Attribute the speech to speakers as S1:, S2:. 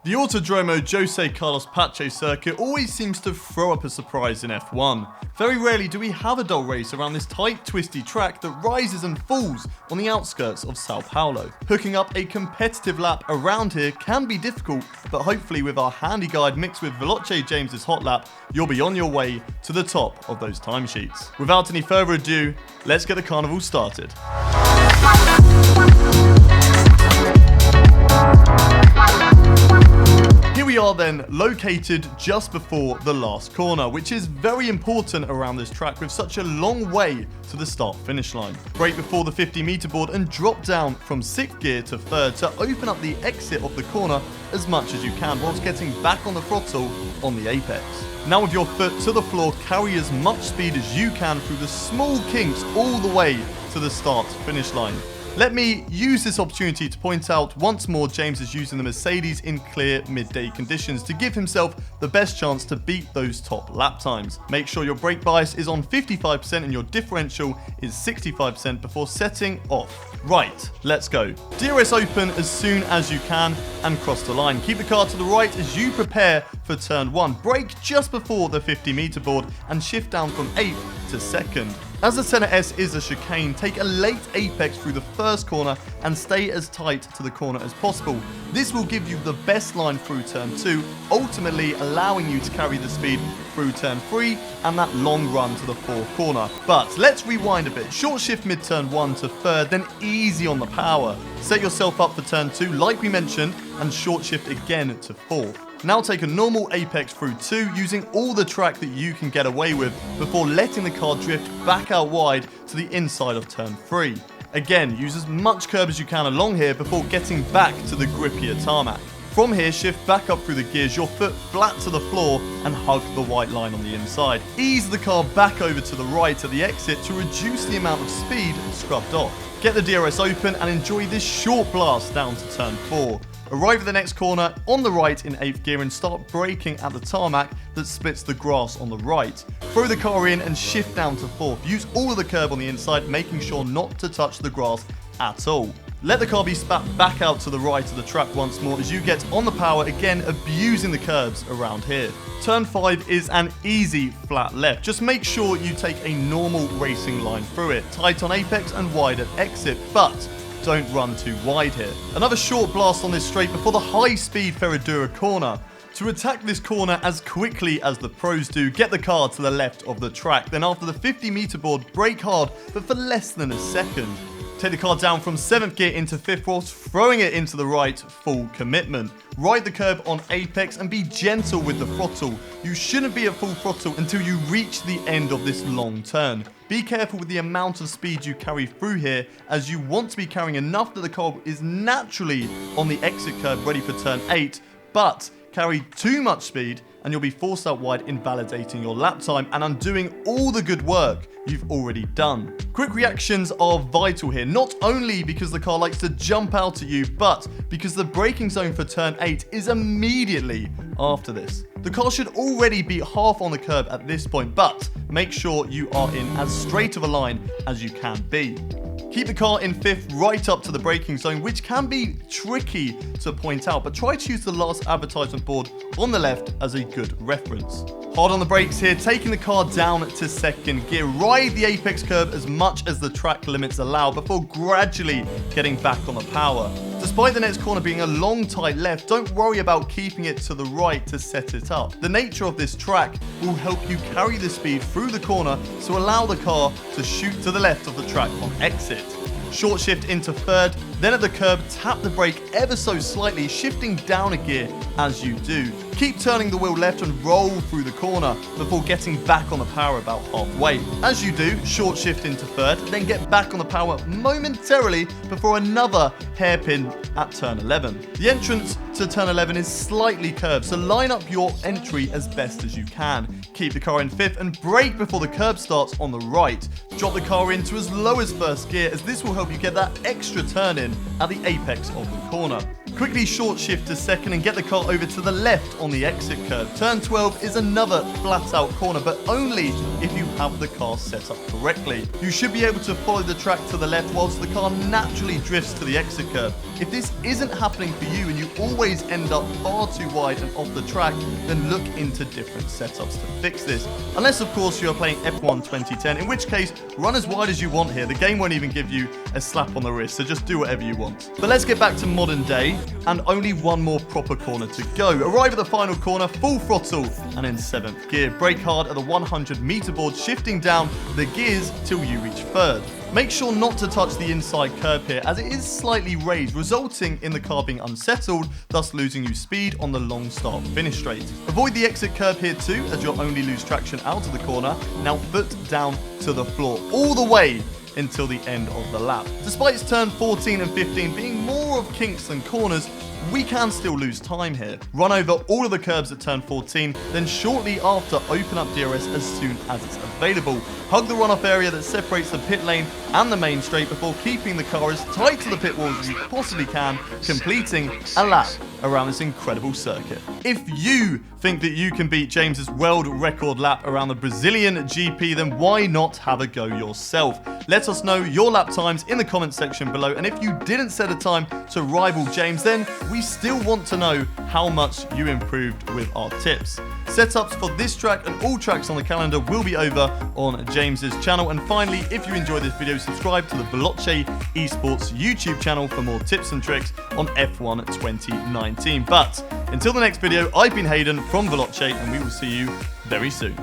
S1: The Autodromo Jose Carlos Pace circuit always seems to throw up a surprise in F1. Very rarely do we have a dull race around this tight, twisty track that rises and falls on the outskirts of Sao Paulo. Hooking up a competitive lap around here can be difficult, but hopefully with our handy guide mixed with Veloce James's hot lap, you'll be on your way to the top of those timesheets. Without any further ado, let's get the carnival started. Here we are then, located just before the last corner, which is very important around this track with such a long way to the start-finish line. Brake before the 50-meter board and drop down from 6th gear to 3rd to open up the exit of the corner as much as you can whilst getting back on the throttle on the apex. Now with your foot to the floor, carry as much speed as you can through the small kinks all the way to the start-finish line. Let me use this opportunity to point out once more James is using the Mercedes in clear midday conditions to give himself the best chance to beat those top lap times. Make sure your brake bias is on 55% and your differential is 65% before setting off. Right, let's go. DRS open as soon as you can and cross the line. Keep the car to the right as you prepare for turn 1. Brake just before the 50-meter board and shift down from 8th to 2nd. As the Center S is a chicane, take a late apex through the first corner and stay as tight to the corner as possible. This will give you the best line through turn 2, ultimately allowing you to carry the speed through turn 3 and that long run to the 4th corner. But let's rewind a bit. Short shift mid turn 1 to 3rd, then easy on the power. Set yourself up for turn 2 like we mentioned and short shift again to 4th. Now take a normal apex through 2 using all the track that you can get away with before letting the car drift back out wide to the inside of turn 3. Again, use as much curb as you can along here before getting back to the grippier tarmac. From here, shift back up through the gears, your foot flat to the floor and hug the white line on the inside. Ease the car back over to the right at the exit to reduce the amount of speed scrubbed off. Get the DRS open and enjoy this short blast down to turn 4. Arrive at the next corner on the right in 8th gear and start braking at the tarmac that splits the grass on the right. Throw the car in and shift down to 4th. Use all of the curb on the inside, making sure not to touch the grass at all. Let the car be spat back out to the right of the track once more as you get on the power, again abusing the curbs around here. Turn 5 is an easy flat left. Just make sure you take a normal racing line through it, tight on apex and wide at exit, but don't run too wide here. Another short blast on this straight before the high-speed Ferradura corner. To attack this corner as quickly as the pros do, get the car to the left of the track. Then after the 50-meter board, brake hard, but for less than a second. Take the car down from 7th gear into 5th whilst throwing it into the right, full commitment. Ride the curb on apex and be gentle with the throttle. You shouldn't be at full throttle until you reach the end of this long turn. Be careful with the amount of speed you carry through here as you want to be carrying enough that the car is naturally on the exit curve ready for turn 8, but carry too much speed and you'll be forced out wide, invalidating your lap time and undoing all the good work you've already done. Quick reactions are vital here, not only because the car likes to jump out at you, but because the braking zone for turn 8 is immediately after this. The car should already be half on the curb at this point, but make sure you are in as straight of a line as you can be. Keep the car in 5th right up to the braking zone, which can be tricky to point out, but try to use the last advertisement board on the left as a good reference. Hard on the brakes here, taking the car down to 2nd gear. Ride the apex curve as much as the track limits allow before gradually getting back on the power. Despite the next corner being a long tight left, don't worry about keeping it to the right to set it up. The nature of this track will help you carry the speed through the corner to allow the car to shoot to the left of the track on exit. Short shift into 3rd, then at the curb, tap the brake ever so slightly, shifting down a gear as you do. Keep turning the wheel left and roll through the corner before getting back on the power about halfway. As you do, short shift into 3rd, then get back on the power momentarily before another hairpin at turn 11. The entrance to turn 11 is slightly curved, so line up your entry as best as you can. Keep the car in 5th and brake before the curb starts on the right. Drop the car into as low as 1st gear as this will help you get that extra turn in at the apex of the corner. Quickly short shift to second and get the car over to the left on the exit curve. Turn 12 is another flat out corner, but only if you have the car set up correctly. You should be able to follow the track to the left whilst the car naturally drifts to the exit curve. If this isn't happening for you and you always end up far too wide and off the track, then look into different setups to fix this. Unless, of course, you are playing F1 2010, in which case, run as wide as you want here. The game won't even give you a slap on the wrist, so just do whatever you want. But let's get back to modern day, and only one more proper corner to go. Arrive at the final corner, full throttle, and in 7th gear. Brake hard at the 100-meter board, shifting down the gears till you reach 3rd. Make sure not to touch the inside curb here, as it is slightly raised, resulting in the car being unsettled, thus losing you speed on the long start-finish straight. Avoid the exit curb here too, as you'll only lose traction out of the corner. Now foot down to the floor, all the way until the end of the lap. Despite its turn 14 and 15 being more of kinks than corners, we can still lose time here. Run over all of the curbs at turn 14, then shortly after open up DRS as soon as it's available. Hug the runoff area that separates the pit lane and the main straight before keeping the car as tight to the pit walls as you possibly can, completing a lap around this incredible circuit. If you think that you can beat James's world record lap around the Brazilian GP, then why not have a go yourself? Let us know your lap times in the comment section below, and if you didn't set a time to rival James, then we still want to know how much you improved with our tips. Setups for this track and all tracks on the calendar will be over on James's channel. And finally, if you enjoyed this video, subscribe to the Veloce Esports YouTube channel for more tips and tricks on F1 2019. But until the next video, I've been Haydon from Veloce, and we will see you very soon.